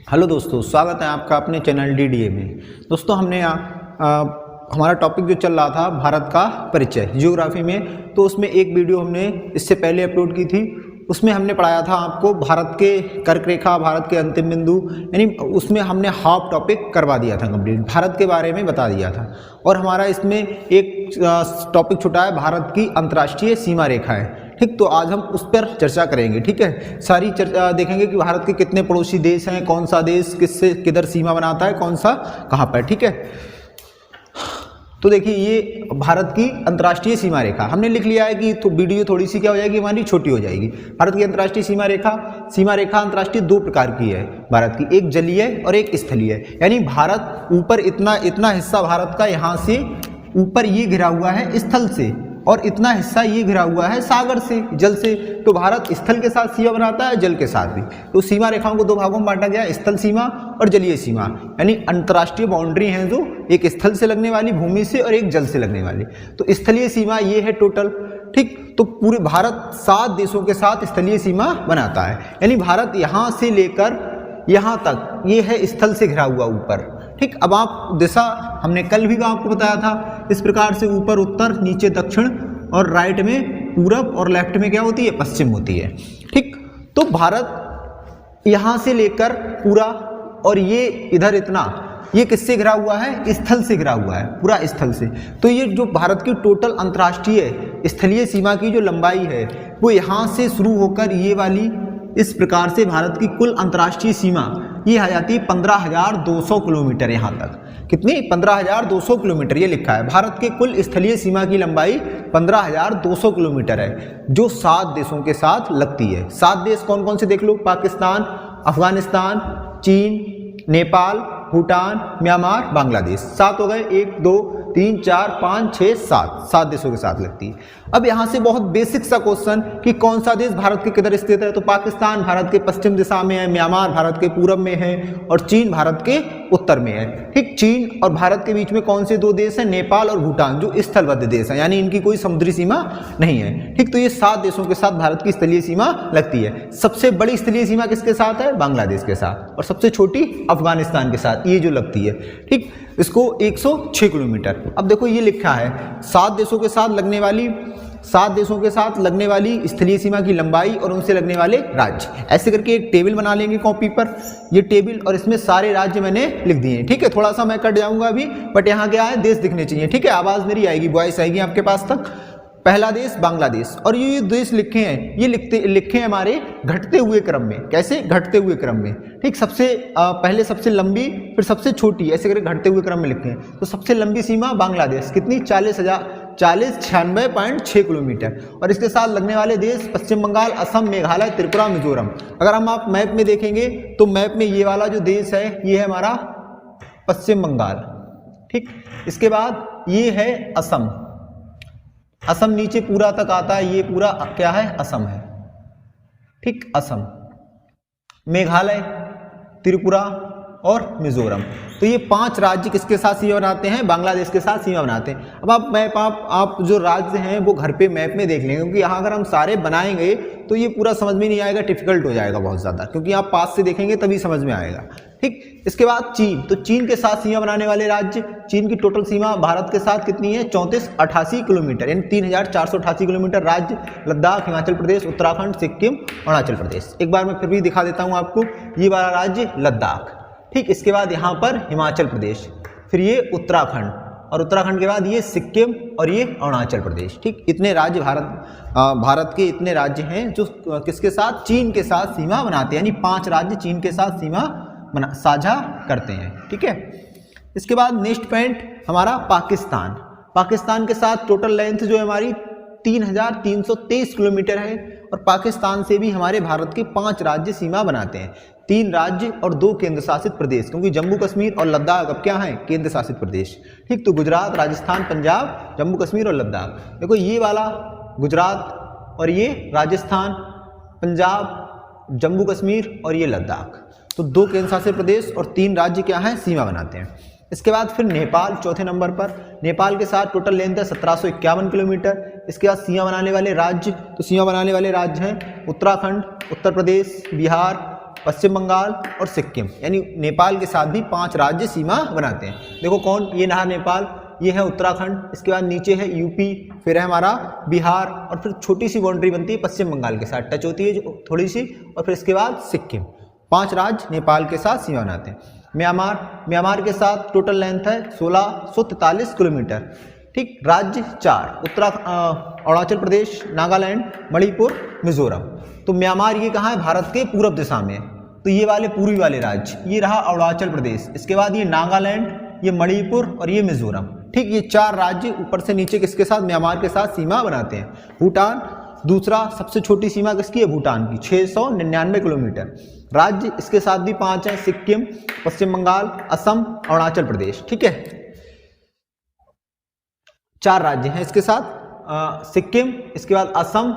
Hello दोस्तों, स्वागत है आपका अपने चैनल DDA में। दोस्तों हमने हमारा टॉपिक जो चल रहा था भारत का परिचय जियोग्राफी में, तो उसमें एक वीडियो हमने इससे पहले अपलोड की थी। उसमें हमने पढ़ाया था आपको भारत के कर्क रेखा, भारत के अंतिम बिंदु, यानी उसमें हमने हाफ टॉपिक करवा दिया था कंप्लीट, भारत के बारे में बता दिया था। और हमारा इसमें एक टॉपिक छुटा है भारत की अंतर्राष्ट्रीय सीमा रेखाएं। ठीक, तो आज हम उस पर चर्चा करेंगे। ठीक है, सारी चर्चा देखेंगे कि भारत के कितने पड़ोसी देश हैं, कौन सा देश किससे किधर सीमा बनाता है, कौन सा कहाँ पर। ठीक है, तो देखिए ये भारत की अंतर्राष्ट्रीय सीमा रेखा हमने लिख लिया है कि तो वीडियो थोड़ी सी क्या हो जाएगी, हमारी छोटी हो जाएगी। भारत की अंतर्राष्ट्रीय सीमा रेखा अंतर्राष्ट्रीय दो प्रकार की है भारत की, एक जलीय और एक स्थलीय। यानी भारत ऊपर इतना हिस्सा भारत का यहाँ से ऊपर ये घिरा हुआ है स्थल से, और इतना हिस्सा ये घिरा हुआ है सागर से, जल से। तो भारत स्थल के साथ सीमा बनाता है, जल के साथ भी। तो सीमा रेखाओं को दो भागों में बांटा गया, स्थल सीमा और जलीय सीमा। यानी अंतर्राष्ट्रीय बाउंड्री हैं जो एक स्थल से लगने वाली भूमि से और एक जल से लगने वाली। तो स्थलीय सीमा ये है टोटल। ठीक, तो पूरे भारत 7 देशों के साथ स्थलीय सीमा बनाता है। यानी भारत यहाँ से लेकर यहाँ तक ये है स्थल से घिरा हुआ ऊपर। ठीक, अब आप दिशा हमने कल भी आपको बताया था, इस प्रकार से ऊपर उत्तर, नीचे दक्षिण और राइट में पूरब और लेफ्ट में क्या होती है, पश्चिम होती है। ठीक, तो भारत यहाँ से लेकर पूरा और ये इधर इतना, ये किससे घिरा हुआ है, स्थल से घिरा हुआ है, पूरा स्थल से। तो ये जो भारत की टोटल अंतर्राष्ट्रीय स्थलीय सीमा की जो लंबाई है वो यहाँ से शुरू होकर ये वाली इस प्रकार से भारत की कुल अंतर्राष्ट्रीय सीमा ये आ जाती है 15,200 किलोमीटर। यहाँ तक कितनी, 15,200 किलोमीटर ये लिखा है। भारत के कुल स्थलीय सीमा की लंबाई 15,200 किलोमीटर है, जो 7 देशों के साथ लगती है। 7 देश कौन कौन से देख लो, पाकिस्तान, अफगानिस्तान, चीन, नेपाल, भूटान, म्यांमार, बांग्लादेश। 7 हो गए, 1 2 3 4 5 6 7 देशों के साथ लगती है। अब यहाँ से बहुत बेसिक सा क्वेश्चन कि कौन सा देश भारत के किधर स्थित है, तो पाकिस्तान भारत के पश्चिम दिशा में है, म्यांमार भारत के पूरब में है और चीन भारत के उत्तर में है। ठीक, चीन और भारत के बीच में कौन से 2 देश हैं, नेपाल और भूटान, जो स्थलबद्ध देश है, यानी इनकी कोई समुद्री सीमा नहीं है। ठीक, तो ये 7 देशों के साथ भारत की स्थलीय सीमा लगती है। सबसे बड़ी स्थलीय सीमा किसके साथ है, बांग्लादेश के साथ, और सबसे छोटी अफगानिस्तान के साथ, ये जो लगती है। ठीक, इसको 106 किलोमीटर। अब देखो ये लिखा है 7 देशों के साथ लगने वाली स्थलीय सीमा की लंबाई और उनसे लगने वाले राज्य। ऐसे करके एक टेबल बना लेंगे कॉपी पर, ये टेबल, और इसमें सारे राज्य मैंने लिख दिए हैं। ठीक है, थोड़ा सा मैं कट जाऊंगा अभी, बट यहाँ क्या है, देश दिखने चाहिए। ठीक है, आवाज मेरी आएगी, वॉइस आएगी आपके पास तक। पहला देश बांग्लादेश, और ये देश लिखे हैं, ये लिखे हैं हमारे घटते हुए क्रम में। कैसे, घटते हुए क्रम में। ठीक, सबसे पहले सबसे लंबी, फिर सबसे छोटी, ऐसे करके घटते हुए क्रम में लिखे हैं। तो सबसे लंबी सीमा बांग्लादेश, कितनी, 96.6 किलोमीटर। और इसके साथ लगने वाले देश पश्चिम बंगाल, असम, मेघालय, त्रिपुरा, मिजोरम। अगर हम आप मैप में देखेंगे तो मैप में ये वाला जो देश है ये है हमारा पश्चिम बंगाल। ठीक, इसके बाद ये है असम, असम नीचे पूरा तक आता है, ये पूरा क्या है, असम है। ठीक, असम, मेघालय, त्रिपुरा और मिजोरम। तो ये 5 राज्य किसके साथ सीमा बनाते हैं, बांग्लादेश के साथ सीमा बनाते हैं। अब आप मैप आप जो राज्य हैं वो घर पे मैप में देख लेंगे, क्योंकि यहाँ अगर हम सारे बनाएंगे तो ये पूरा समझ में नहीं आएगा, डिफिकल्ट हो जाएगा बहुत ज़्यादा, क्योंकि आप पास से देखेंगे तभी समझ में आएगा। ठीक, इसके बाद चीन, तो चीन के साथ सीमा बनाने वाले राज्य, चीन की टोटल सीमा भारत के साथ कितनी है, 3488 किलोमीटर, यानी 3488 किलोमीटर। राज्य लद्दाख, हिमाचल प्रदेश, उत्तराखंड, सिक्किम, अरुणाचल प्रदेश। एक बार मैं फिर भी दिखा देता हूँ आपको, ये वाला राज्य लद्दाख। ठीक, इसके बाद यहाँ पर हिमाचल प्रदेश, फिर ये उत्तराखंड, और उत्तराखंड के बाद ये सिक्किम और ये अरुणाचल प्रदेश। ठीक, इतने राज्य भारत के इतने राज्य हैं जो किसके साथ, चीन के साथ सीमा बनाते हैं। यानी 5 राज्य चीन के साथ सीमा साझा करते हैं। ठीक है, इसके बाद नेक्स्ट पॉइंट हमारा पाकिस्तान। पाकिस्तान के साथ टोटल लेंथ जो है हमारी 3,323 किलोमीटर है, और पाकिस्तान से भी हमारे भारत के 5 राज्य सीमा बनाते हैं, 3 राज्य और 2 केंद्र शासित प्रदेश, क्योंकि जम्मू कश्मीर और लद्दाख अब क्या है, केंद्र शासित प्रदेश। ठीक, तो गुजरात, राजस्थान, पंजाब, जम्मू कश्मीर और लद्दाख। देखो ये वाला गुजरात और ये राजस्थान, पंजाब, जम्मू कश्मीर और ये लद्दाख। तो 2 केंद्र शासित प्रदेश और 3 राज्य क्या हैं, सीमा बनाते हैं। इसके बाद फिर नेपाल चौथे नंबर पर। नेपाल के साथ टोटल लेंथ है 1751 किलोमीटर। इसके बाद सीमा बनाने वाले राज्य, तो सीमा बनाने वाले राज्य हैं उत्तराखंड, उत्तर प्रदेश, बिहार, पश्चिम बंगाल और सिक्किम, यानी नेपाल के साथ भी 5 राज्य सीमा बनाते हैं। देखो कौन, ये रहा नेपाल, ये है उत्तराखंड, इसके बाद नीचे है यूपी, फिर है हमारा बिहार, और फिर छोटी सी बाउंड्री बनती है पश्चिम बंगाल के साथ, टच होती है जो थोड़ी सी, और फिर इसके बाद सिक्किम। 5 राज्य नेपाल के साथ सीमा बनाते हैं। म्यांमार के साथ टोटल लेंथ है 1643 किलोमीटर। ठीक, राज्य 4 अरुणाचल प्रदेश, नागालैंड, मणिपुर, मिजोरम। तो म्यांमार ये कहाँ है, भारत के पूर्व दिशा में, तो ये वाले पूर्वी वाले राज्य, ये रहा अरुणाचल प्रदेश, इसके बाद ये नागालैंड, ये मणिपुर और ये मिजोरम। ठीक, ये 4 राज्य ऊपर से नीचे किसके साथ, म्यांमार के साथ सीमा बनाते हैं। भूटान दूसरा, सबसे छोटी सीमा किसकी है, भूटान की, 699 किलोमीटर। राज्य इसके साथ भी 5 हैं, सिक्किम, पश्चिम बंगाल, असम, अरुणाचल प्रदेश। ठीक है, 4 राज्य हैं इसके साथ, सिक्किम, इसके बाद असम,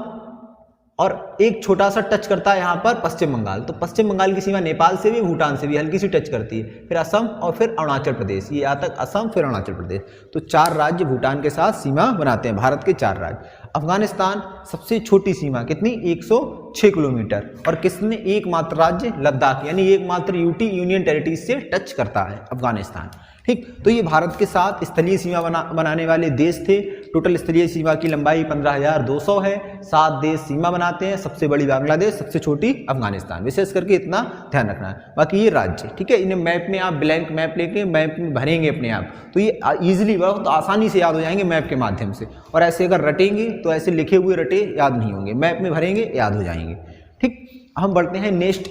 और एक छोटा सा टच करता है यहाँ पर पश्चिम बंगाल। तो पश्चिम बंगाल की सीमा नेपाल से भी, भूटान से भी हल्की सी टच करती है, फिर असम और फिर अरुणाचल प्रदेश, ये यहाँ तक असम फिर अरुणाचल प्रदेश। तो 4 राज्य भूटान के साथ सीमा बनाते हैं, भारत के 4 राज्य। अफगानिस्तान सबसे छोटी सीमा कितनी, 106 किलोमीटर, और किसने, एकमात्र राज्य लद्दाख, यानी एकमात्र यूटी यूनियन टेरिटरी से टच करता है अफगानिस्तान। ठीक, तो ये भारत के साथ स्थलीय सीमा बनाने वाले देश थे। टोटल स्थलीय सीमा की लंबाई 15,200 है। 7 देश सीमा बनाते हैं, सबसे बड़ी बांग्लादेश, सबसे छोटी अफगानिस्तान। विशेष करके इतना ध्यान रखना है। बाकी ये राज्य, ठीक है, इन्हें मैप में आप ब्लैंक मैप लेके मैप में भरेंगे अपने आप, तो ये ईजिली बहुत आसानी से याद हो जाएंगे मैप के माध्यम से। और ऐसे अगर रटेंगे तो ऐसे लिखे हुए रटे याद नहीं होंगे, मैप में भरेंगे याद हो जाएंगे। ठीक, हम बढ़ते हैं नेक्स्ट।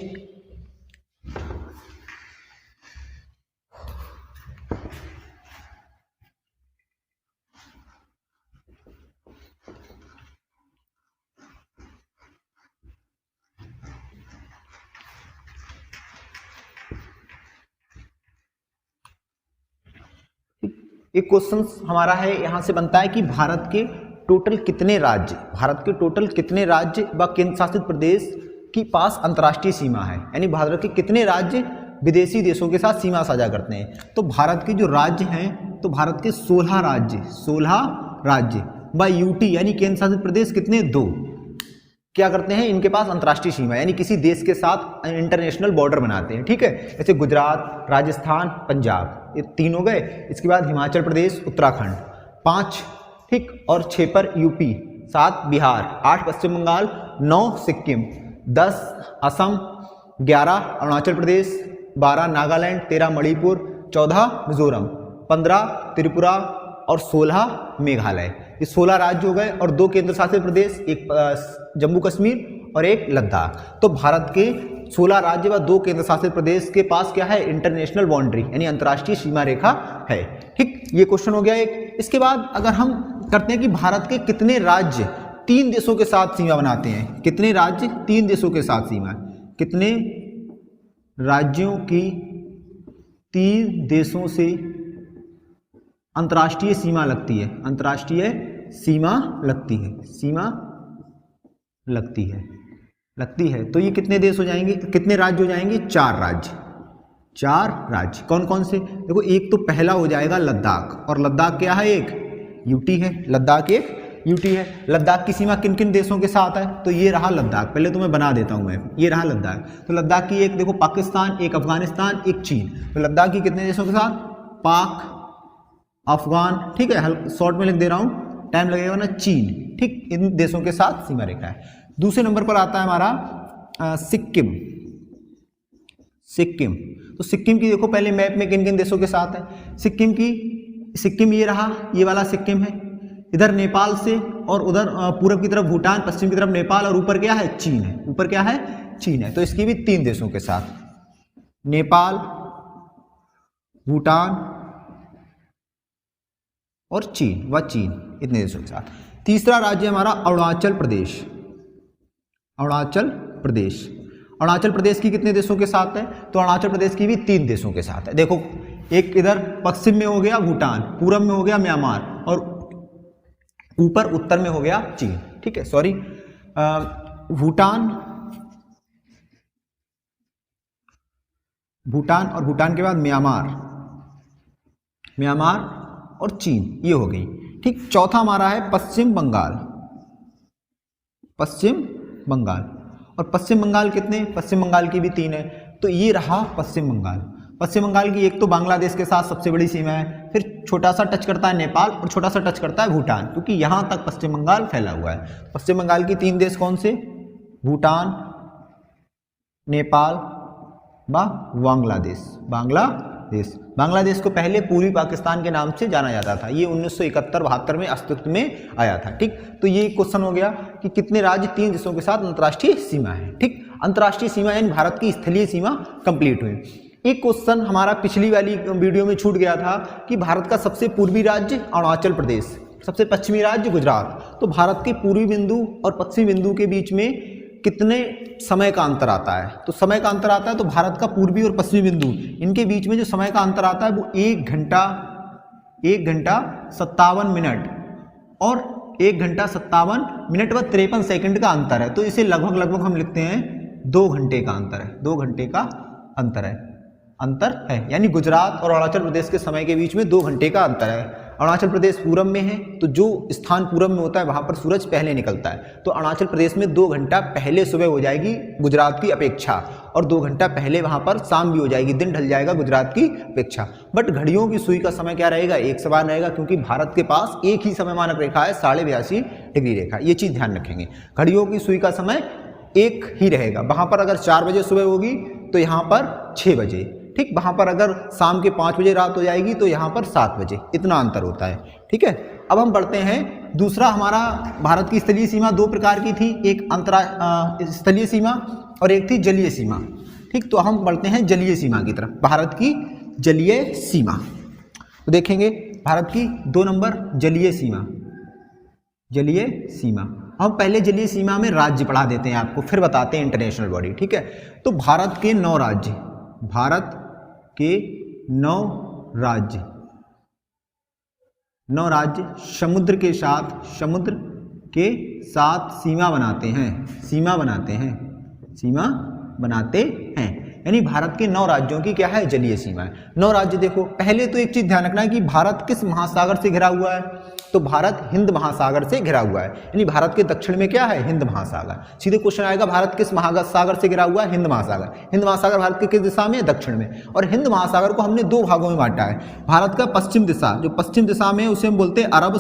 एक क्वेश्चन हमारा है, यहां से बनता है कि भारत के टोटल कितने राज्य व केंद्र शासित प्रदेश की पास अंतर्राष्ट्रीय सीमा है, यानी भारत के कितने राज्य विदेशी देशों के साथ सीमा साझा करते हैं। तो भारत के जो राज्य हैं, तो भारत के 16 राज्य व यूटी यानी केंद्र शासित प्रदेश कितने, 2 क्या करते हैं, इनके पास अंतर्राष्ट्रीय सीमा, यानी किसी देश के साथ इंटरनेशनल बॉर्डर बनाते हैं। ठीक है, जैसे गुजरात, राजस्थान, पंजाब, ये 3 हो गए। इसके बाद हिमाचल प्रदेश, उत्तराखंड 5, ठीक, और 6 पर यूपी, 7 बिहार, 8 पश्चिम बंगाल, 9 सिक्किम, 10 असम, 11 अरुणाचल प्रदेश, 12 नागालैंड, 13 मणिपुर, 14 मिजोरम, 15 त्रिपुरा और 16 मेघालय। ये 16 राज्य हो गए, और 2 केंद्र शासित प्रदेश, एक जम्मू कश्मीर और एक लद्दाख। तो भारत के 16 राज्य व 2 केंद्र शासित प्रदेश के पास क्या है, इंटरनेशनल बाउंड्री यानी अंतर्राष्ट्रीय सीमा रेखा है। ठीक, ये क्वेश्चन हो गया एक। इसके बाद अगर हम करते हैं कि भारत के कितने राज्य 3 देशों के साथ सीमा बनाते हैं, कितने राज्य 3 देशों के साथ सीमा, कितने राज्यों की 3 देशों से अंतर्राष्ट्रीय सीमा लगती है, अंतर्राष्ट्रीय सीमा लगती है। तो ये कितने देश हो जाएंगे, कितने राज्य हो जाएंगे, 4 राज्य। कौन कौन से, देखो एक तो पहला हो जाएगा लद्दाख, और लद्दाख क्या है, एक यूटी है, लद्दाख एक यूटी है। लद्दाख की सीमा किन किन देशों के साथ है, तो ये रहा लद्दाख, पहले तो मैं बना देता हूं मैं, ये रहा लद्दाख। तो लद्दाख की एक देखो पाकिस्तान, एक अफगानिस्तान, एक चीन। तो लद्दाख की कितने देशों के साथ, पाक, अफगान, ठीक है, शॉर्ट में लिख दे रहा हूं, टाइम लगेगा ना, चीन। ठीक, इन देशों के साथ सीमा रेखा है। दूसरे नंबर पर आता है हमारा सिक्किम। तो सिक्किम की देखो पहले मैप में किन किन देशों के साथ है। सिक्किम ये रहा, ये वाला सिक्किम है, इधर नेपाल से, और उधर पूर्व की तरफ भूटान, पश्चिम की तरफ नेपाल, और ऊपर क्या है, चीन है, ऊपर क्या है, चीन है। तो इसकी भी 3 देशों के साथ, नेपाल, भूटान और चीन, इतने देशों के साथ। तीसरा राज्य हमारा अरुणाचल प्रदेश की कितने देशों के साथ है, तो अरुणाचल प्रदेश की भी 3 देशों के साथ है। देखो एक इधर पश्चिम में हो गया भूटान, पूरब में हो गया म्यांमार, और ऊपर उत्तर में हो गया चीन। ठीक है, सॉरी, भूटान और भूटान के बाद म्यांमार और चीन, ये हो गई। ठीक, चौथा हमारा है पश्चिम बंगाल, और पश्चिम बंगाल कितने, पश्चिम बंगाल की भी 3 है। तो ये रहा पश्चिम बंगाल। पश्चिम बंगाल की एक तो बांग्लादेश के साथ सबसे बड़ी सीमा है, फिर छोटा सा टच करता है नेपाल और छोटा सा टच करता है भूटान, क्योंकि यहाँ तक पश्चिम बंगाल फैला हुआ है। पश्चिम बंगाल की 3 देश कौन से, भूटान, नेपाल व बांग्लादेश। बांग्लादेश को पहले पूर्वी पाकिस्तान के नाम से जाना जाता था। ये 1971-72 में अस्तित्व में आया था। ठीक, तो ये क्वेश्चन हो गया कि कितने राज्य 3 देशों के साथ अंतर्राष्ट्रीय सीमा है। ठीक, अंतर्राष्ट्रीय सीमा यानी भारत की स्थलीय सीमा कंप्लीट हुई। एक क्वेश्चन हमारा पिछली वाली वीडियो में छूट गया था कि भारत का सबसे पूर्वी राज्य अरुणाचल प्रदेश, सबसे पश्चिमी राज्य गुजरात। तो भारत के पूर्वी बिंदु और पश्चिमी बिंदु के बीच में कितने समय का अंतर आता है, तो समय का अंतर आता है, तो भारत का पूर्वी और पश्चिमी बिंदु इनके बीच में जो समय का अंतर आता है वो 1 घंटा 57 मिनट और 1 घंटा 57 मिनट व 53 सेकंड का अंतर है। तो इसे लगभग हम लिखते हैं 2 घंटे का अंतर है, 2 घंटे का अंतर है, यानी गुजरात और अरुणाचल प्रदेश के समय के बीच में 2 घंटे का अंतर है। अरुणाचल प्रदेश पूरब में है, तो जो स्थान पूरब में होता है वहां पर सूरज पहले निकलता है, तो अरुणाचल प्रदेश में 2 घंटा पहले सुबह हो जाएगी गुजरात की अपेक्षा, और 2 घंटा पहले वहां पर शाम भी हो जाएगी, दिन ढल जाएगा गुजरात की अपेक्षा। बट घड़ियों की सुई का समय क्या रहेगा, एक समान रहेगा, क्योंकि भारत के पास एक ही समय मानक रेखा है 82.5 डिग्री रेखा। ये चीज ध्यान रखेंगे, घड़ियों की सुई का समय एक ही रहेगा। वहां पर अगर 4 बजे सुबह होगी तो यहाँ पर 6 बजे, ठीक, वहां पर अगर शाम के 5 बजे रात हो जाएगी तो यहाँ पर 7 बजे, इतना अंतर होता है। ठीक है, अब हम बढ़ते हैं दूसरा। हमारा भारत की स्थलीय सीमा 2 प्रकार की थी, एक स्थलीय सीमा और एक थी जलीय सीमा। ठीक, तो हम बढ़ते हैं जलीय सीमा की तरफ। भारत की जलीय सीमा तो देखेंगे, भारत की 2 नंबर जलीय सीमा। हम पहले जलीय सीमा में राज्य पढ़ा देते हैं आपको, फिर बताते हैं इंटरनेशनल बॉडी। ठीक है, तो भारत के 9 राज्य, भारत के 9 राज्य समुद्र के साथ सीमा बनाते हैं, यानी भारत के 9 राज्यों की क्या है, जलीय सीमा है। 9 राज्य देखो, पहले तो एक चीज ध्यान रखना है कि भारत किस महासागर से घिरा हुआ है, तो भारत हिंद महासागर से घिरा हुआ है, यानी भारत के दक्षिण में क्या है, हिंद महासागर। सीधे क्वेश्चन आएगा, भारत किस महासागर से घिरा हुआ है, हिंद महासागर। हिंद महासागर भारत के किस दिशा में है, दक्षिण में। और हिंद महासागर को हमने 2 भागों में बांटा है। भारत का पश्चिम दिशा, जो पश्चिम दिशा में है उसे हम बोलते हैं अरब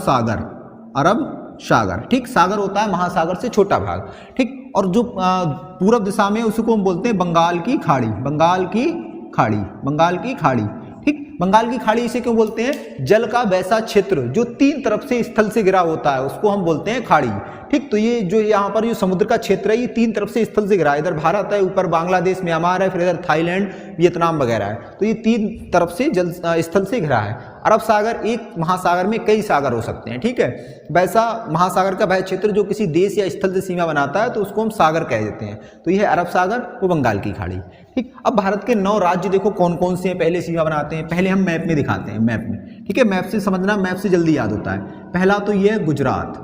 सागर। ठीक, सागर होता है महासागर से छोटा भाग। ठीक, और जो पूरब दिशा में उसको हम बोलते हैं बंगाल की खाड़ी। ठीक, बंगाल की खाड़ी इसे क्यों बोलते हैं, जल का वैसा क्षेत्र जो 3 तरफ से स्थल से घिरा होता है उसको हम बोलते हैं खाड़ी। ठीक, तो ये जो यहाँ पर जो समुद्र का क्षेत्र है ये 3 तरफ से स्थल से घिरा है, इधर भारत है, ऊपर बांग्लादेश म्यांमार है, फिर इधर थाईलैंड वियतनाम वगैरह है, तो ये 3 तरफ से स्थल से घिरा है। अरब सागर, एक महासागर में कई सागर हो सकते हैं। ठीक है, वैसा महासागर का वह क्षेत्र जो किसी देश या स्थल से सीमा बनाता है तो उसको हम सागर कह देते हैं। तो यह है अरब सागर, वो बंगाल की खाड़ी। ठीक, अब भारत के 9 राज्य देखो कौन कौन से हैं, पहले सीमा बनाते हैं। पहले हम मैप में दिखाते हैं, मैप में। ठीक है, मैप से समझना, मैप से जल्दी याद होता है। पहला तो ये है गुजरात,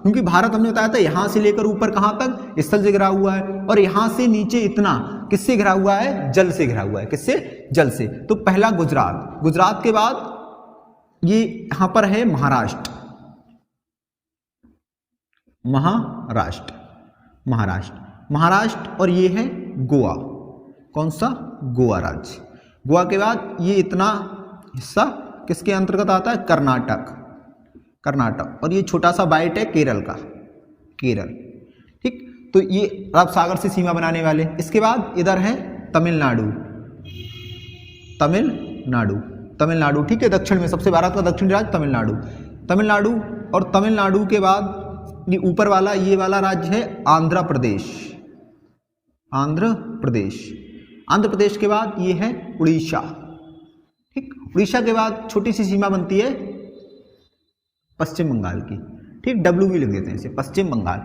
क्योंकि भारत हमने बताया था यहां से लेकर ऊपर कहां तक, स्थल से घिरा हुआ है, और यहां से नीचे इतना किससे घिरा हुआ है, जल से घिरा हुआ है। किससे, जल से। तो पहला गुजरात के बाद ये यहां पर है महाराष्ट्र, और ये है गोवा। कौन सा, गोवा राज्य। गोवा के बाद ये इतना हिस्सा किसके अंतर्गत आता है, कर्नाटक, और ये छोटा सा बाइट है केरल का, ठीक, तो ये अरब सागर से सीमा बनाने वाले। इसके बाद इधर है तमिलनाडु, ठीक है, दक्षिण में सबसे भारत का दक्षिणी राज्य तमिलनाडु, और तमिलनाडु के बाद ये ऊपर वाला, ये वाला राज्य है आंध्र प्रदेश के बाद ये है उड़ीसा। ठीक, उड़ीसा के बाद छोटी सी सीमा बनती है पश्चिम बंगाल की। ठीक, डब्ल्यू भी लिख देते हैं इसे, पश्चिम बंगाल।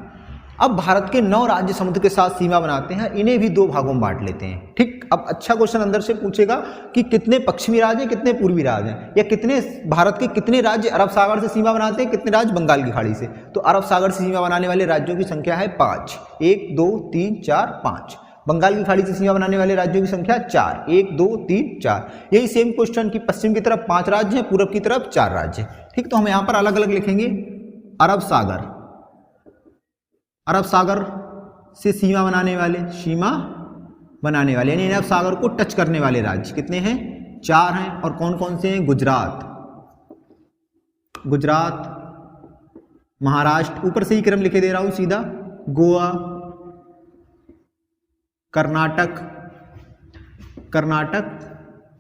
अब भारत के 9 राज्य समुद्र के साथ सीमा बनाते हैं, इन्हें भी 2 भागों में बांट लेते हैं। ठीक, अब अच्छा क्वेश्चन अंदर से पूछेगा कि कितने पश्चिमी राज्य हैं, कितने पूर्वी राज्य हैं, या कितने भारत के कितने राज्य अरब सागर से सीमा बनाते हैं, कितने राज्य बंगाल की खाड़ी से। तो अरब सागर से सीमा बनाने वाले राज्यों की संख्या है 5, 1 2 3 4 5। बंगाल की खाड़ी से सीमा बनाने वाले राज्यों की संख्या 4, 1 2 3 4। यही सेम क्वेश्चन कि पश्चिम की तरफ 5 राज्य हैं, पूरब की तरफ 4 राज्य। ठीक, तो हम यहाँ पर अलग अलग लिखेंगे। अरब सागर से सीमा बनाने वाले यानी अरब सागर को टच करने वाले राज्य कितने हैं? 4 हैं। और कौन कौन से हैं? गुजरात, महाराष्ट्र, ऊपर से ही क्रम लिखे दे रहा हूं सीधा, गोवा, कर्नाटक,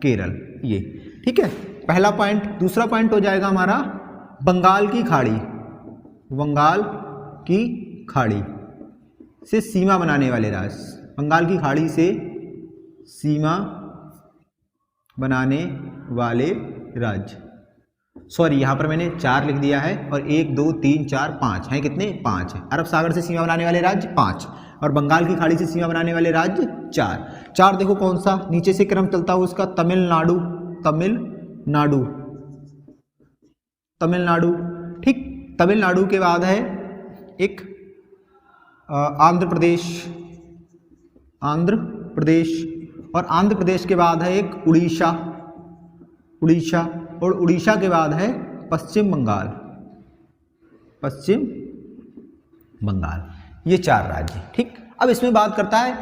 केरल, ये ठीक है पहला पॉइंट। दूसरा पॉइंट हो जाएगा हमारा बंगाल की खाड़ी से सीमा बनाने वाले राज्य, बंगाल की खाड़ी से सीमा बनाने वाले राज्य। सॉरी, यहां पर मैंने 4 लिख दिया है और 1 2 3 4 5 हैं। कितने? 5 है। अरब सागर से सीमा बनाने वाले राज्य 5 और बंगाल की खाड़ी से सीमा बनाने वाले राज्य 4। देखो कौन सा नीचे से क्रम चलता हुआ उसका, तमिलनाडु, ठीक। तमिलनाडु के बाद है एक आंध्र प्रदेश, और आंध्र प्रदेश के बाद है एक उड़ीसा, और उड़ीसा के बाद है पश्चिम बंगाल। ये 4 राज्य, ठीक। अब इसमें बात करता है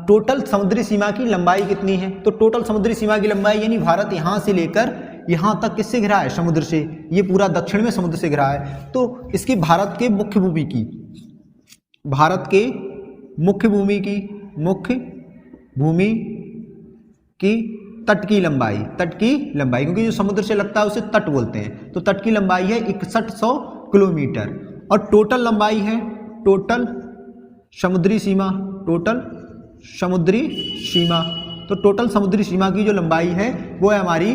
टोटल समुद्री सीमा की लंबाई कितनी है। तो टोटल समुद्री सीमा की लंबाई यानी भारत यहां से लेकर यहां तक किससे घिरा है? समुद्र से। ये पूरा दक्षिण में समुद्र से घिरा है। तो इसकी भारत के मुख्य भूमि की तट की लंबाई, क्योंकि जो समुद्र से लगता है उसे तट बोलते हैं। तो तट की लंबाई है 6100 किलोमीटर और टोटल लंबाई है, टोटल समुद्री सीमा, तो टोटल समुद्री सीमा की जो लंबाई है वो है हमारी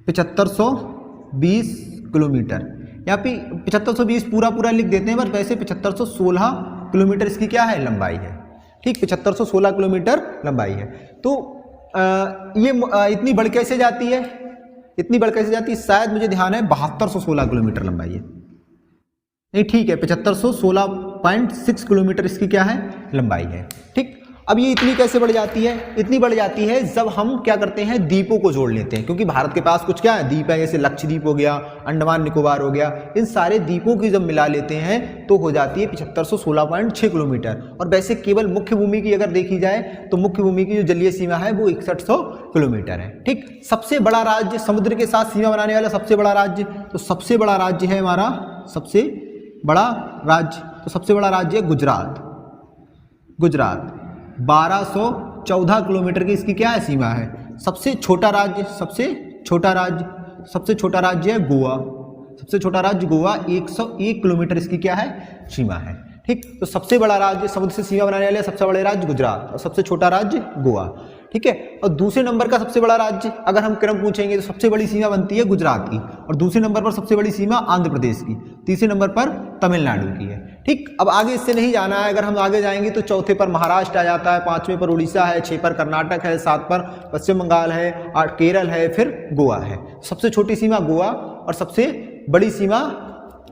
7520 किलोमीटर। यहाँ पे 7520 पूरा लिख देते हैं, पर वैसे 7516 किलोमीटर इसकी क्या है? लंबाई है, ठीक। 7516 किलोमीटर लंबाई है। तो ये इतनी बढ़ कैसे जाती है? शायद मुझे ध्यान है 7216 किलोमीटर लंबाई है। नहीं, ठीक है, 7516.6 किलोमीटर इसकी क्या है? लंबाई है, ठीक। अब ये इतनी कैसे बढ़ जाती है? इतनी बढ़ जाती है जब हम क्या करते हैं, द्वीपों को जोड़ लेते हैं, क्योंकि भारत के पास कुछ क्या है, द्वीप है, जैसे लक्षद्वीप हो गया, अंडमान निकोबार हो गया। इन सारे द्वीपों की जब मिला लेते हैं तो हो जाती है 7516.6 किलोमीटर। और वैसे केवल मुख्य भूमि की अगर देखी जाए तो मुख्य भूमि की जो जलीय सीमा है वो 6100 किलोमीटर है, ठीक। सबसे बड़ा राज्य, समुद्र के साथ सीमा बनाने वाला सबसे बड़ा राज्य, तो सबसे बड़ा राज्य है हमारा, सबसे बड़ा राज्य है गुजरात। 1214 किलोमीटर की इसकी क्या है? सीमा है। सबसे छोटा राज्य है गोवा, 101 किलोमीटर इसकी क्या है? सीमा है, ठीक। तो सबसे बड़ा राज्य समुद्र से सीमा बनाने वाले सबसे बड़े राज्य गुजरात और सबसे छोटा राज्य गोवा, ठीक है। और दूसरे नंबर का सबसे बड़ा राज्य अगर हम क्रम पूछेंगे तो सबसे बड़ी सीमा बनती है गुजरात की, और दूसरे नंबर पर सबसे बड़ी सीमा आंध्र प्रदेश की, तीसरे नंबर पर तमिलनाडु की है, ठीक। अब आगे इससे नहीं जाना है, अगर हम आगे जाएंगे तो चौथे पर महाराष्ट्र आ जाता है, 5वें पर उड़ीसा है, 6 पर कर्नाटक है, 7 पर पश्चिम बंगाल है, 8 केरल है, फिर गोवा है। सबसे छोटी सीमा गोवा और सबसे बड़ी सीमा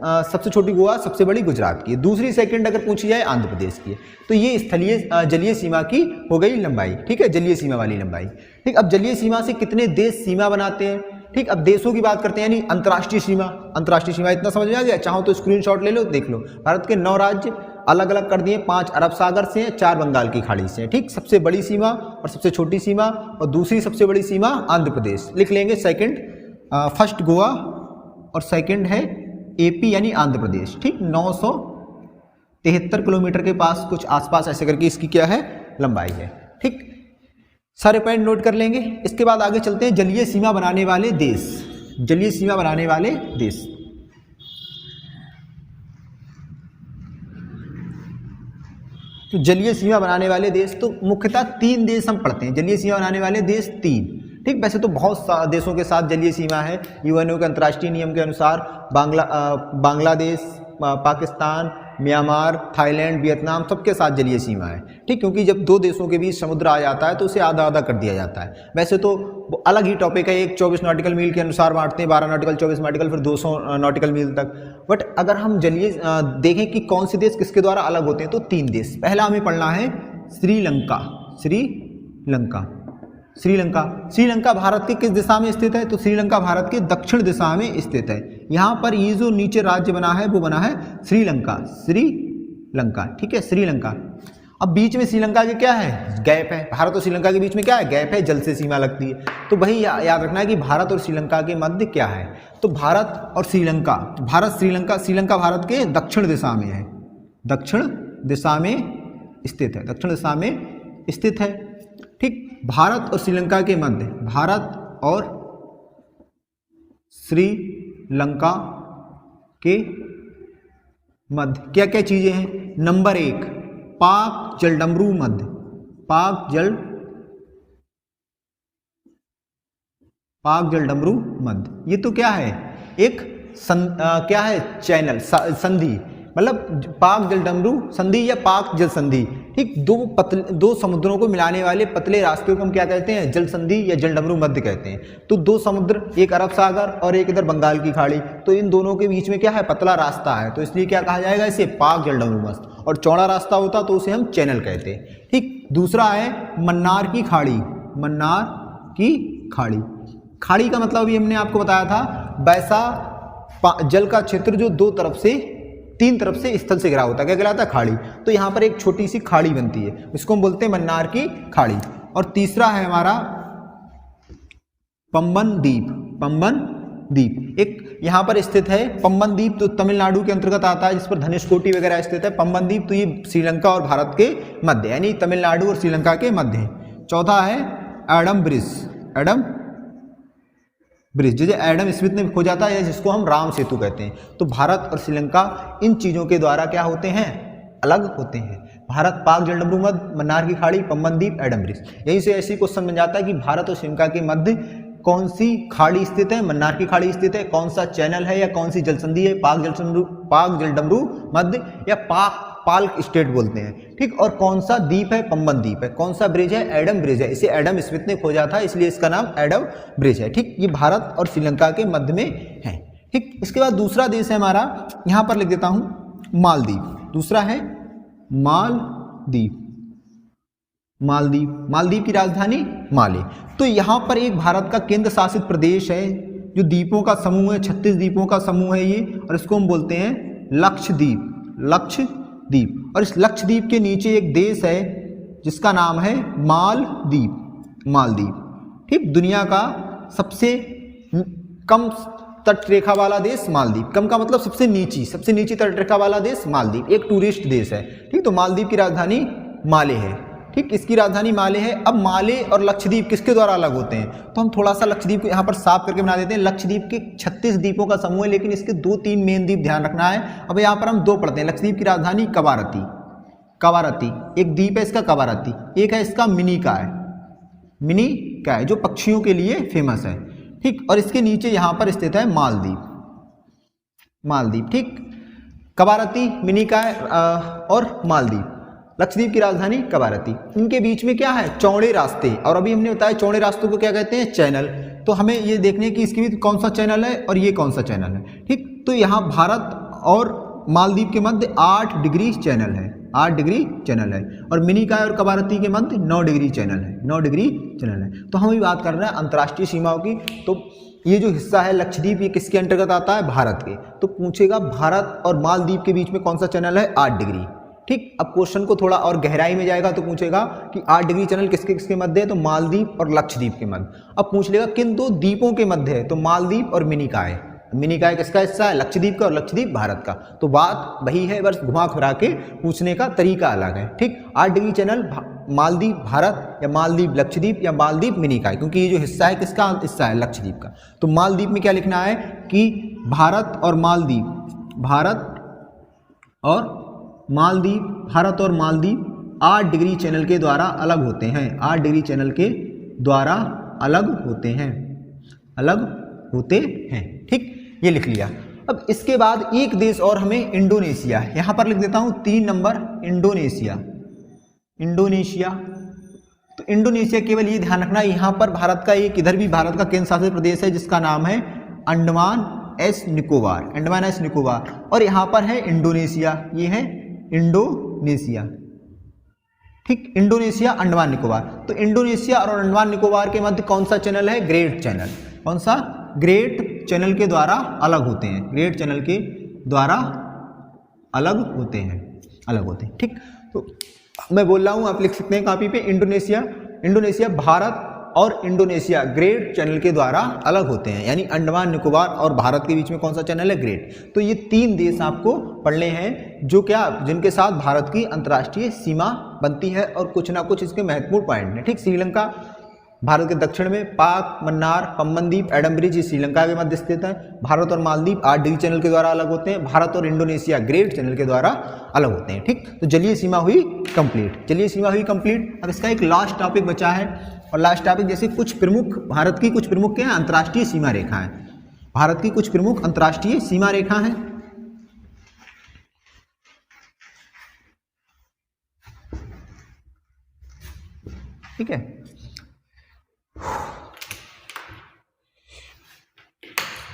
सबसे छोटी गोवा, सबसे बड़ी गुजरात की है। दूसरी सेकंड अगर पूछी जाए आंध्र प्रदेश की है। तो ये स्थलीय जलीय सीमा की हो गई लंबाई, ठीक है, जलीय सीमा वाली लंबाई, ठीक। अब जलीय सीमा से कितने देश सीमा बनाते हैं, ठीक। अब देशों की बात करते हैं, यानी अंतर्राष्ट्रीय सीमा इतना समझ में आ गया। चाहो तो स्क्रीनशॉट ले लो, देख लो। भारत के 9 राज्य अलग अलग कर दिए, 5 अरब सागर से हैं, 4 बंगाल की खाड़ी से हैं, ठीक। सबसे बड़ी सीमा और सबसे छोटी सीमा, और दूसरी सबसे बड़ी सीमा आंध्र प्रदेश लिख लेंगे। सेकंड, फर्स्ट गोवा और सेकंड है एपी यानी आंध्र प्रदेश, ठीक। 973 किलोमीटर के पास कुछ आसपास ऐसे करके इसकी क्या है? लंबाई है, ठीक। सारे पॉइंट नोट कर लेंगे। इसके बाद आगे चलते हैं जलीय सीमा बनाने वाले देश। तो जलीय सीमा बनाने वाले देश, तो मुख्यतः 3 देश हम पढ़ते हैं। जलीय सीमा बनाने वाले देश 3, ठीक। वैसे तो बहुत देशों के साथ जलीय सीमा है, यूएनओ के अंतर्राष्ट्रीय नियम के अनुसार। Bangladesh, Pakistan, Myanmar, Thailand, Vietnam, सबके साथ जलीय सीमा है, ठीक। क्योंकि जब 2 देशों के बीच समुद्र आ जाता है तो उसे आधा आधा कर दिया जाता है। वैसे तो अलग ही टॉपिक है, एक 24 नॉटिकल मील के अनुसार बांटते हैं, 12 नॉटिकल, 24 नॉटिकल, फिर 200 नॉटिकल मील तक। बट अगर हम जलीय देखें कि कौन से देश किसके द्वारा अलग होते हैं, तो 3 देश। पहला हमें पढ़ना है श्रीलंका भारत के किस दिशा में स्थित है? तो श्रीलंका भारत के दक्षिण दिशा में स्थित है। यहाँ पर ये जो नीचे राज्य बना है वो बना है श्रीलंका, श्रीलंका, ठीक है, श्रीलंका। अब बीच में श्रीलंका के क्या है, गैप है। भारत और श्रीलंका के बीच में क्या है, गैप है, जल से सीमा लगती है। तो वही याद रखना है कि भारत और श्रीलंका के मध्य क्या है, तो भारत और श्रीलंका, भारत श्रीलंका, श्रीलंका भारत के दक्षिण दिशा में है, दक्षिण दिशा में स्थित है, दक्षिण दिशा में स्थित है, ठीक। भारत और श्रीलंका के मध्य, भारत और श्रीलंका के मध्य क्या क्या चीजें हैं, नंबर 1 पाक जलडमरू मध्य, पाक जलडमरू मध्य, ये तो क्या है, एक क्या है, चैनल, संधि, मतलब पाक जलडमरू संधि या पाक जल संधि, ठीक। दो समुद्रों को मिलाने वाले पतले रास्ते को हम क्या कहते हैं, जल संधि या जलडमरू मध्य कहते हैं। तो दो समुद्र, एक अरब सागर और एक इधर बंगाल की खाड़ी, तो इन दोनों के बीच में क्या है, पतला रास्ता है, तो इसलिए क्या कहा जाएगा इसे, पाक जलडमरू मध्य। और चौड़ा रास्ता होता तो उसे हम चैनल कहते हैं, ठीक। दूसरा है मन्नार की खाड़ी, मन्नार की खाड़ी, खाड़ी का मतलब भी हमने आपको बताया था, वैसा जल का क्षेत्र जो तीन तरफ से स्थल से घिरा होता है, क्या कहलाता है, खाड़ी। तो यहाँ पर एक छोटी सी खाड़ी बनती है, इसको हम बोलते हैं मन्नार की खाड़ी। और तीसरा है हमारा पंबन द्वीप, पंबन द्वीप एक यहाँ पर स्थित है। पंबन द्वीप तो तमिलनाडु के अंतर्गत आता है, जिस पर धनुषकोटी वगैरह स्थित है। पंबन द्वीप तो ये श्रीलंका और भारत के मध्य, यानी तमिलनाडु और श्रीलंका के मध्य है। चौथा है एडम ब्रिज, एडम ब्रिज, जैसे एडम स्मिथ ने खोजा था, या जिसको हम राम सेतु कहते हैं। तो भारत और श्रीलंका इन चीज़ों के द्वारा क्या होते हैं, अलग होते हैं। भारत पाक जलडमरू मध्य, मन्नार की खाड़ी, पंबन द्वीप, एडम ब्रिज। यहीं से ऐसी क्वेश्चन बन जाता है कि भारत और श्रीलंका के मध्य कौन सी खाड़ी स्थित है, मन्नार की खाड़ी स्थित है, कौन सा चैनल है या कौन सी जलसंधि है, पाक जलडमरू मध्य या पाल्क स्टेट बोलते हैं, ठीक। और कौन सा द्वीप है, पंबन द्वीप है। कौन सा ब्रिज है, एडम ब्रिज है, इसे एडम स्मिथ ने खोजा था, इसलिए इसका नाम एडम ब्रिज है, ठीक। ये भारत और श्रीलंका के मध्य में है, ठीक। इसके बाद दूसरा देश है हमारा, यहां पर लिख देता हूं मालदीव। दूसरा है मालदीव, मालदीव, मालदीव की राजधानी माले। तो यहाँ पर एक भारत का केंद्र शासित प्रदेश है, जो द्वीपों का समूह है, 36 द्वीपों का समूह है ये, और इसको हम बोलते हैं लक्षद्वीप, लक्षद्वीप। और इस लक्षद्वीप के नीचे एक देश है जिसका नाम है मालदीव, मालदीव, ठीक। दुनिया का सबसे कम तटरेखा वाला देश मालदीव, कम का मतलब सबसे नीची तटरेखा वाला देश मालदीव, एक टूरिस्ट देश है, ठीक। तो मालदीव की राजधानी माले है, ठीक, इसकी राजधानी माले है। अब माले और लक्षद्वीप किसके द्वारा अलग होते हैं, तो हम थोड़ा सा लक्षद्वीप को यहाँ पर साफ करके बना देते हैं। लक्षद्वीप के 36 द्वीपों का समूह है, लेकिन इसके 2-3 मेन द्वीप ध्यान रखना है। अब यहाँ पर हम 2 पढ़ते हैं। लक्षद्वीप की राजधानी कवारती, कवारती एक द्वीप है इसका कवारती। एक है इसका मिनिकॉय, मिनिकॉय जो पक्षियों के लिए फेमस है, ठीक। और इसके नीचे यहाँ पर स्थित है मालदीव, मालदीव, ठीक। कवारती, मिनिकॉय और मालदीव, लक्षद्वीप की राजधानी कवारती। इनके बीच में क्या है, चौड़े रास्ते, और अभी हमने बताया चौड़े रास्तों को क्या कहते हैं, चैनल। तो हमें ये देखने की इसके बीच कौन सा चैनल है और ये कौन सा चैनल है, ठीक। तो यहाँ भारत और मालदीव के मध्य 8 डिग्री चैनल है, 8 डिग्री चैनल है। और मिनिकॉय और कवारती के मध्य 9 डिग्री चैनल है, 9 डिग्री चैनल है। तो हम अभी बात कर रहे हैं अंतर्राष्ट्रीय सीमाओं की। तो ये जो हिस्सा है लक्षद्वीप, ये किसके अंतर्गत आता है, भारत के। तो पूछेगा भारत और मालदीव के बीच में कौन सा चैनल है, 8 डिग्री, ठीक। अब क्वेश्चन को थोड़ा और गहराई में जाएगा तो पूछेगा कि 8 डिग्री चैनल किसके किसके मध्य है, तो मालदीव और लक्षद्वीप के मध्य। अब पूछ लेगा किन 2 द्वीपों के मध्य है, तो मालदीव और मिनिकॉय। मिनिकॉय किसका हिस्सा है, लक्षद्वीप का, और लक्षद्वीप भारत का। तो बात वही है, बस घुमा फिरा के पूछने का तरीका अलग है, ठीक। 8 डिग्री चैनल मालदीव भारत या मालदीव लक्षद्वीप या मालदीव मिनिकॉय, क्योंकि ये जो हिस्सा है किसका हिस्सा है, लक्षद्वीप का। तो मालदीव में क्या लिखना है कि भारत और मालदीव, भारत और मालदीव, भारत और मालदीव 8 डिग्री चैनल के द्वारा अलग होते हैं, 8 डिग्री चैनल के द्वारा अलग होते हैं, अलग होते हैं, ठीक। ये लिख लिया। अब इसके बाद एक देश और हमें इंडोनेशिया, यहां पर लिख देता हूं 3 नंबर इंडोनेशिया, इंडोनेशिया। तो इंडोनेशिया केवल ये ध्यान रखना, यहां पर भारत का एक इधर भी भारत का केंद्र शासित प्रदेश है जिसका नाम है अंडमान एस निकोबार, अंडमान एस निकोबार। और यहां पर है इंडोनेशिया, ये है इंडोनेशिया, ठीक। इंडोनेशिया, अंडमान निकोबार। तो इंडोनेशिया और अंडमान निकोबार के मध्य कौन सा चैनल है, ग्रेट चैनल। कौन सा, ग्रेट चैनल के द्वारा अलग होते हैं, ग्रेट चैनल के द्वारा अलग होते हैं, अलग होते हैं। ठीक, तो मैं बोल रहा हूँ, आप लिख सकते हैं कॉपी पे, इंडोनेशिया भारत और इंडोनेशिया ग्रेट चैनल के द्वारा अलग होते हैं, यानी अंडमान निकोबार और भारत के बीच में कौन सा चैनल है, ग्रेट। तो ये 3 देश आपको पढ़ने हैं जो क्या, जिनके साथ भारत की अंतर्राष्ट्रीय सीमा बनती है और कुछ ना कुछ इसके महत्वपूर्ण पॉइंट हैं। ठीक, श्रीलंका भारत के दक्षिण में, पाक, मन्नार, पम्बन द्वीप, एडम ब्रिज ये श्रीलंका के मध्य स्थित है। भारत और मालदीव 8 चैनल के द्वारा अलग होते हैं। भारत और इंडोनेशिया ग्रेट चैनल के द्वारा अलग होते हैं। ठीक, तो जलीय सीमा हुई कंप्लीट, जलीय सीमा हुई कंप्लीट। अब इसका एक लास्ट टॉपिक बचा है, और लास्ट टॉपिक जैसे कुछ प्रमुख, भारत की कुछ प्रमुख क्या है, अंतर्राष्ट्रीय सीमा रेखा है। भारत की कुछ प्रमुख अंतर्राष्ट्रीय सीमा रेखा है। ठीक है,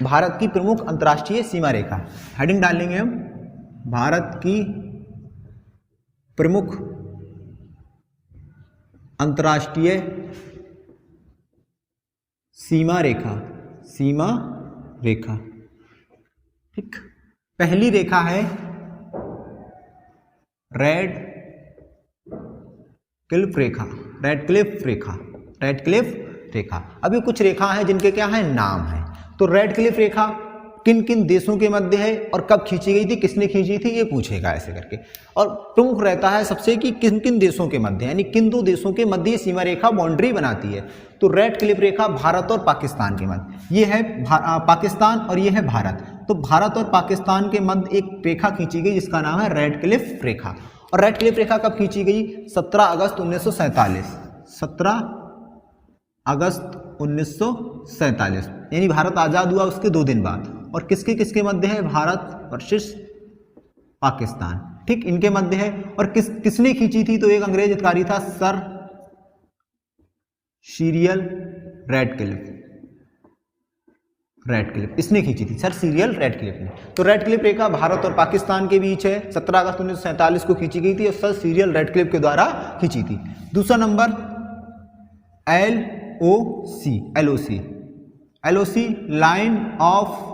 भारत की प्रमुख अंतर्राष्ट्रीय सीमा रेखा, हेडिंग डाल लेंगे हम, भारत की प्रमुख अंतर्राष्ट्रीय सीमा रेखा, सीमा रेखा। ठीक, पहली रेखा है रेड क्लिफ रेखा, रेड क्लिफ रेखा, रेड क्लिफ रेखा। अभी कुछ रेखा है जिनके क्या है, नाम है। तो रेड क्लिफ रेखा किन किन देशों के मध्य है और कब खींची गई थी, किसने खींची थी, ये पूछेगा ऐसे करके। और प्रमुख रहता है सबसे कि किन किन देशों के मध्य, यानी किन 2 देशों के मध्य ये सीमा रेखा बाउंड्री बनाती है। तो रेड क्लिफ रेखा भारत और पाकिस्तान के मध्य, ये है पाकिस्तान और ये है भारत। तो भारत और पाकिस्तान के मध्य एक रेखा खींची गई जिसका नाम है रेड क्लिफ रेखा। और रेड क्लिफ रेखा कब खींची गई, 17 अगस्त 1947, 17 अगस्त 1947, यानी भारत आज़ाद हुआ उसके 2 दिन बाद। और किसके किसके मध्य है, भारत वर्सेस पाकिस्तान। ठीक, इनके मध्य है। और किसने खींची थी, तो एक अंग्रेज अधिकारी था सर सीरियल रेडक्लिफ, रेडक्लिफ इसने खींची थी, सर सीरियल रेडक्लिफ ने। तो रेडक्लिफ रेखा भारत और पाकिस्तान के बीच है, 17 अगस्त 1947 को खींची गई थी और सर सीरियल रेडक्लिफ के द्वारा खींची थी। दूसरा number LOC line of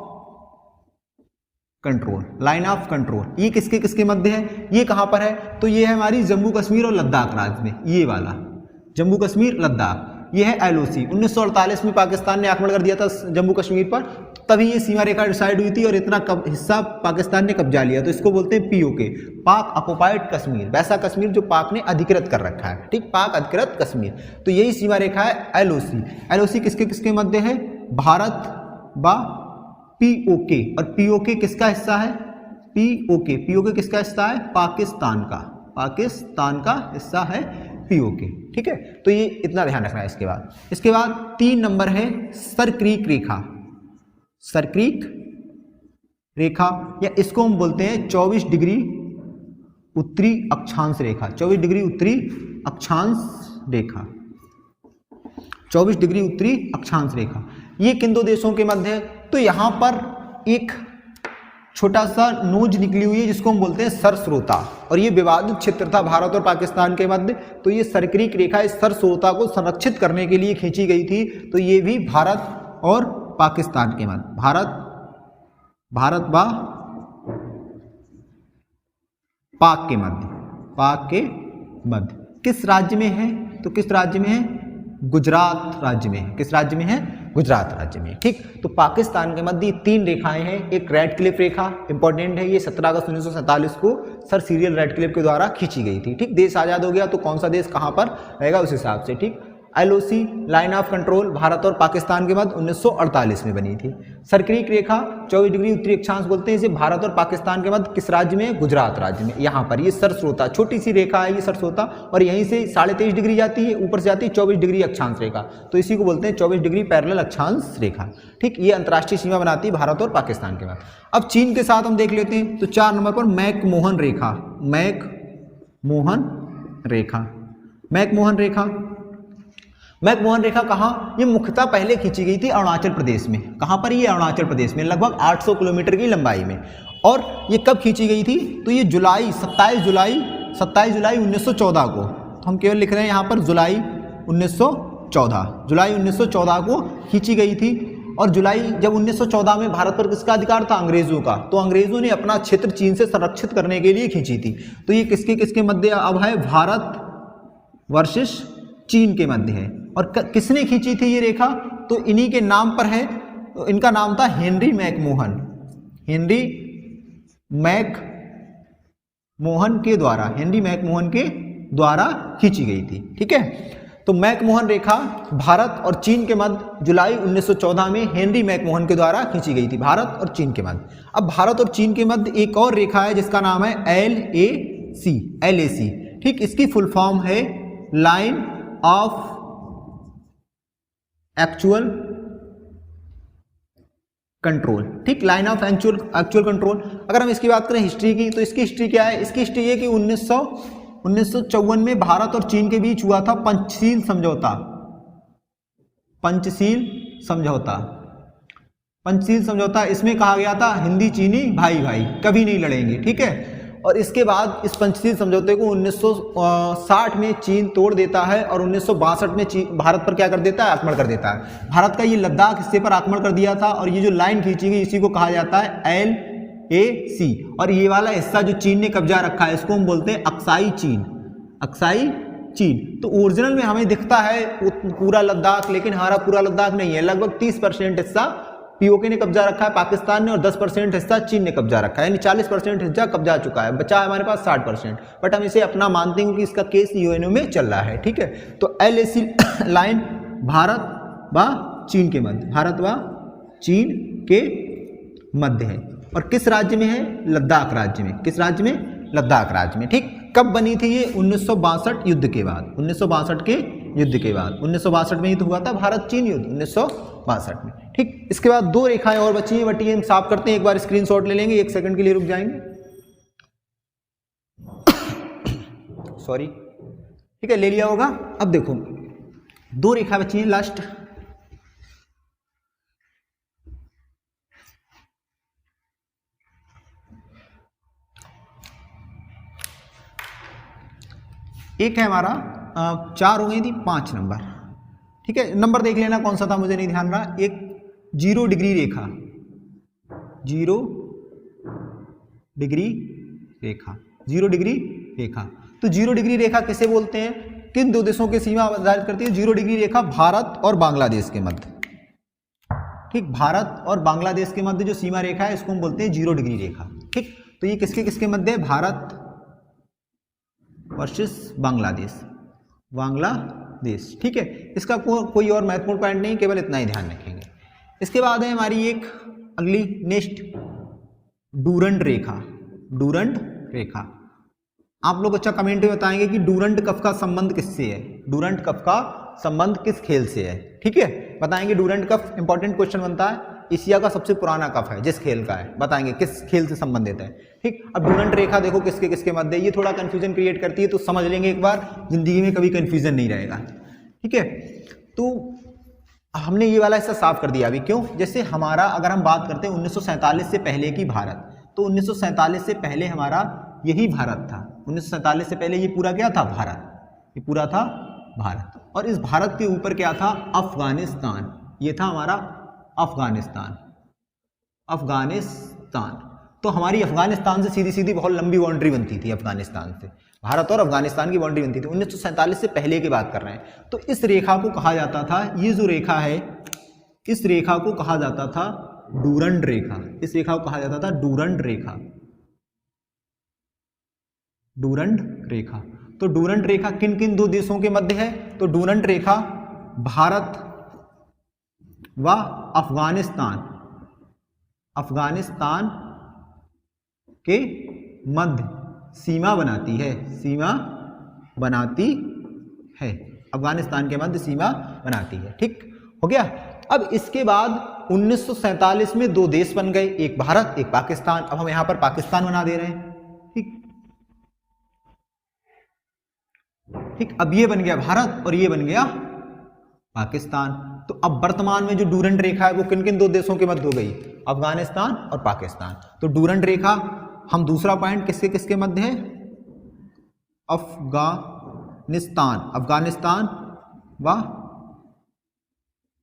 control, line of control. ये किसके किसके मध्य है, ये कहां पर है, तो ये है हमारी जम्मू कश्मीर और लद्दाख राज्य में, ये वाला जम्मू कश्मीर लद्दाख, ये है LOC। 1948 में पाकिस्तान ने आक्रमण कर दिया था जम्मू कश्मीर पर, तभी ये सीमा रेखा डिसाइड हुई थी और इतना हिस्सा पाकिस्तान ने कब्जा लिया, तो इसको बोलते हैं POK, पाक ऑक्युपाइड कश्मीर, वैसा कश्मीर जो पाक ने अधिकृत कर रखा है। ठीक, पाक अधिकृत कश्मीर। तो यही सीमा रेखा है LOC किसके किसके मध्य है, भारत व POK। और POK किसका हिस्सा है, POK किसका हिस्सा है, पाकिस्तान का हिस्सा है POK। ठीक है, तो ये इतना ध्यान रखना है। इसके बाद 3 नंबर है सरक्रीक रेखा, या इसको हम बोलते हैं 24 डिग्री उत्तरी अक्षांश रेखा, 24 डिग्री उत्तरी अक्षांश रेखा, 24 डिग्री उत्तरी अक्षांश रेखा। ये किन 2 देशों के मध्य है, तो यहां पर एक छोटा सा नोज निकली हुई है जिसको हम बोलते हैं सरस्रोता, और ये विवादित क्षेत्र था भारत और पाकिस्तान के मध्य। तो ये सरक्रीक रेखा इस सरस्रोता को संरक्षित करने के लिए खींची गई थी। तो ये भी भारत और पाकिस्तान के मध्य, भारत व पाक के मध्य किस राज्य में है, तो किस राज्य में है, गुजरात राज्य में है। किस राज्य में है, गुजरात राज्य में। ठीक, तो पाकिस्तान के मध्य 3 रेखाएं हैं। एक रेड क्लिफ रेखा इंपॉर्टेंट है, ये 17 अगस्त 1947 को सर सीरियल रेडक्लिफ के द्वारा खींची गई थी। ठीक, देश आजाद हो गया तो कौन सा देश कहां पर रहेगा उस हिसाब से। ठीक, LOC line of control Bharat और पाकिस्तान के बाद 1948 में बनी थी। सरक्रीक रेखा 24 डिग्री उत्तरी अक्षांश बोलते हैं इसे, भारत और पाकिस्तान के बाद किस राज्य में, गुजरात राज्य में। यहाँ पर ये सरस्रोता छोटी सी रेखा है, ये सरस्रोता, और यहीं से 23.5 डिग्री जाती है, ऊपर से जाती है 24 डिग्री अक्षांश रेखा, तो इसी को बोलते हैं 24 डिग्री पैरेलल अक्षांश रेखा। ठीक, ये अंतर्राष्ट्रीय सीमा बनाती है भारत और पाकिस्तान के बाद। अब चीन के साथ हम देख लेते हैं, तो 4 नंबर पर मैकमोहन रेखा कहाँ, ये मुख्यतः पहले खींची गई थी अरुणाचल प्रदेश में। कहाँ पर, ये अरुणाचल प्रदेश में, लगभग 800 किलोमीटर की लंबाई में। और ये कब खींची गई थी, तो ये 27 जुलाई 1914 को, तो हम केवल लिख रहे हैं यहाँ पर जुलाई 1914 को खींची गई थी। और जुलाई जब 1914 में भारत पर किसका अधिकार था? अंग्रेजों का। तो अंग्रेजों ने अपना क्षेत्र चीन से संरक्षित करने के लिए खींची थी। तो ये किसके किसके मध्य अब है? भारत वर्सेस चीन के मध्य है। और किसने खींची थी ये रेखा? तो इन्हीं के नाम पर है। तो इनका नाम था हेनरी मैकमोहन। हेनरी मैकमोहन के द्वारा, हेनरी मैकमोहन के द्वारा खींची गई थी। ठीक है, तो मैकमोहन रेखा भारत और चीन के मध्य जुलाई 1914 में हेनरी मैकमोहन के द्वारा खींची गई थी, भारत और चीन के मध्य। अब भारत और चीन के मध्य एक और रेखा है जिसका नाम है LAC। ठीक, इसकी फुल फॉर्म है लाइन ऑफ एक्चुअल कंट्रोल। ठीक, लाइन ऑफ एक्चुअल कंट्रोल। अगर हम इसकी बात करें हिस्ट्री की, तो इसकी हिस्ट्री क्या है? इसकी हिस्ट्री ये कि 1954 में भारत और चीन के बीच हुआ था पंचशील समझौता। पंचशील समझौता इसमें कहा गया था हिंदी चीनी भाई भाई कभी नहीं लड़ेंगे। ठीक है, और इसके बाद इस पंचशील समझौते को 1960 में चीन तोड़ देता है और 1962 में भारत पर क्या कर देता है? आक्रमण कर देता है। भारत का ये लद्दाख हिस्से पर आक्रमण कर दिया था और ये जो लाइन खींची गई इसी को कहा जाता है LAC। और ये वाला हिस्सा जो चीन ने कब्जा रखा है इसको हम बोलते हैं अक्साई चीन। तो ओरिजिनल में हमें दिखता है पूरा लद्दाख, लेकिन हमारा पूरा लद्दाख नहीं है। लगभग 30% हिस्सा पीओके ने कब्जा रखा है पाकिस्तान ने और 10% हिस्सा चीन ने कब्जा रखा है, यानी 40% हिस्सा कब्जा चुका है। बचा है हमारे पास 60%। बट हम इसे अपना मानते हैं कि इसका केस यूएनओ में चल रहा है। ठीक है, तो LAC लाइन भारत व चीन के मध्य, भारत व चीन के मध्य है। और किस राज्य में है? लद्दाख राज्य में। किस राज्य में? लद्दाख राज्य में। ठीक, कब बनी थी ये? 1962 युद्ध के बाद। 1962 के युद्ध के बाद। 1962 में ही तो हुआ था भारत चीन युद्ध, 1962 में। ठीक, इसके बाद दो रेखाएं और बची हैं, बट ये हम साफ करते हैं। एक बार स्क्रीनशॉट ले लेंगे, 1 सेकंड के लिए रुक जाएंगे। सॉरी, ठीक है, ले लिया होगा। अब देखो दो रेखा बची हैं लास्ट। एक है हमारा 4 हो गई थी, 5 नंबर। ठीक है, नंबर देख लेना कौन सा था, मुझे नहीं ध्यान रहा। एक 0 डिग्री रेखा, 0 डिग्री रेखा, 0 डिग्री रेखा। तो 0 डिग्री रेखा किसे बोलते हैं? किन दो देशों की सीमा निर्धारित करती है? 0 डिग्री रेखा भारत और बांग्लादेश के मध्य। ठीक, भारत और बांग्लादेश के मध्य जो सीमा रेखा है इसको हम बोलते हैं 0 डिग्री रेखा। ठीक, तो ये किसके किसके मध्य है? भारत वर्सेस बांग्लादेश। ठीक है, इसका कोई और महत्वपूर्ण पॉइंट नहीं, केवल इतना ही ध्यान रखेंगे। इसके बाद है हमारी एक अगली नेक्स्ट डूरंड रेखा। डूरंड रेखा, आप लोग अच्छा कमेंट में बताएंगे कि डूरंड कप का संबंध किससे है? डूरंड कप का संबंध किस खेल से है? ठीक है, बताएंगे। डूरंड कप इंपॉर्टेंट क्वेश्चन बनता है। एशिया का सबसे पुराना कप है, जिस खेल का है बताएंगे किस खेल से संबंधित है। ठीक, अब डूरंड रेखा देखो किसके किसके मध्य है। ये थोड़ा कंफ्यूजन क्रिएट करती है, तो समझ लेंगे एक बार, जिंदगी में कभी कंफ्यूजन नहीं रहेगा। ठीक है, तो हमने ये वाला हिस्सा साफ कर दिया अभी। क्यों? जैसे हमारा अगर हम बात करते हैं 1947 से पहले की भारत, तो 1947 से पहले हमारा यही भारत था। 1947 से पहले ये पूरा क्या था? भारत। ये पूरा था भारत, और इस भारत के ऊपर क्या था? अफगानिस्तान। ये था हमारा अफगानिस्तान। तो हमारी अफगानिस्तान से सीधी सीधी बहुत लंबी बाउंड्री बनती थी। अफगानिस्तान से भारत और अफगानिस्तान की बाउंड्री बनती थी। 1947 से पहले की बात कर रहे हैं। तो इस रेखा को कहा जाता था, ये जो रेखा है इस रेखा को कहा जाता था डूरंड रेखा। इस रेखा को कहा जाता था डूरंड रेखा। डूरंड रेखा। तो डूरंड रेखा किन किन दो देशों के मध्य है? तो डूरंड रेखा भारत व अफगानिस्तान के मध्य सीमा बनाती है। अफगानिस्तान के मध्य सीमा बनाती है। ठीक हो गया। अब इसके बाद 1947 में दो देश बन गए, एक भारत एक पाकिस्तान। अब हम यहां पर पाकिस्तान बना दे रहे हैं। ठीक, अब ये बन गया भारत और ये बन गया पाकिस्तान। तो अब वर्तमान में जो डूरंड रेखा है वो किन किन दो देशों के मध्य हो गई? अफगानिस्तान और पाकिस्तान। तो डूरंड रेखा, हम दूसरा पॉइंट किसके किसके मध्य है? अफगानिस्तान व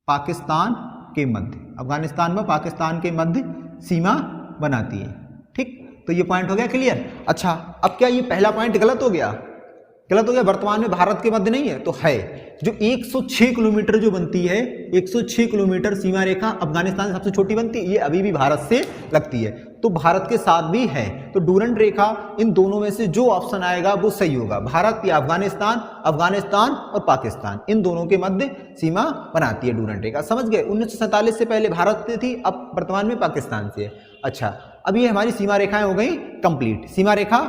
पाकिस्तान के मध्य, अफगानिस्तान व पाकिस्तान के मध्य सीमा बनाती है। ठीक, तो ये पॉइंट हो गया क्लियर। अच्छा, अब क्या ये पहला पॉइंट गलत हो गया? गलत हो गया, वर्तमान में भारत के मध्य नहीं है तो है। जो 106 किलोमीटर जो बनती है, 106 किलोमीटर सीमा रेखा अफगानिस्तान से सबसे छोटी बनती है, ये अभी भी भारत से लगती है, तो भारत के साथ भी है। तो डूरंट रेखा इन दोनों में से जो ऑप्शन आएगा वो सही होगा, भारत या अफगानिस्तान, अफगानिस्तान और पाकिस्तान इन दोनों के मध्य सीमा बनाती है डूरंट रेखा। समझ गए? 1947 से पहले भारत से थी, अब वर्तमान में पाकिस्तान से है। अच्छा, अब ये हमारी सीमा रेखाएं हो गई कंप्लीट, सीमा रेखा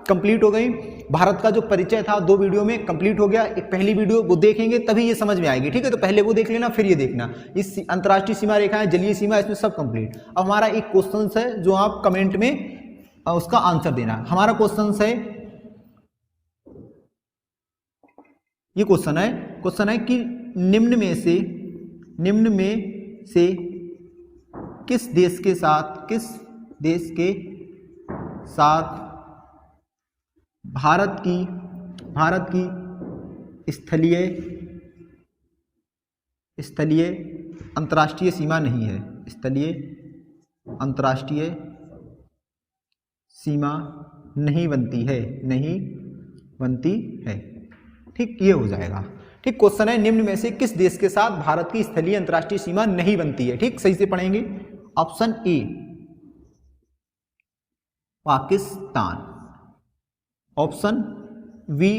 कंप्लीट हो गई। भारत का जो परिचय था 2 वीडियो में कंप्लीट हो गया। एक पहली वीडियो वो देखेंगे तभी ये समझ में आएगी, ठीक है? तो पहले वो देख लेना, फिर ये देखना। इस अंतर्राष्ट्रीय सीमा रेखाएं, जलीय सीमा, इसमें सब कंप्लीट। अब हमारा एक क्वेश्चन है जो आप कमेंट में उसका आंसर देना। हमारा क्वेश्चन है, ये क्वेश्चन है कि निम्न में से किस देश के साथ भारत की स्थलीय अंतर्राष्ट्रीय सीमा नहीं है, स्थलीय अंतर्राष्ट्रीय सीमा नहीं बनती है। ठीक, ये हो जाएगा। ठीक, क्वेश्चन है निम्न में से किस देश के साथ भारत की स्थलीय अंतर्राष्ट्रीय सीमा नहीं बनती है। ठीक, सही से पढ़ेंगे। Option A Pakistan, option B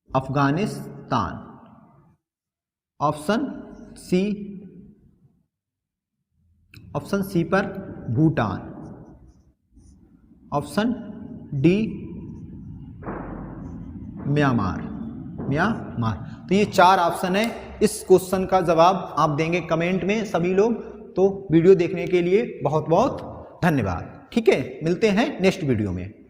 Afghanistan, option C पर भूटान, ऑप्शन डी म्यांमार। तो ये 4 ऑप्शन है। इस क्वेश्चन का जवाब आप देंगे कमेंट में सभी लोग। तो वीडियो देखने के लिए बहुत बहुत धन्यवाद। ठीक है, मिलते हैं नेक्स्ट वीडियो में।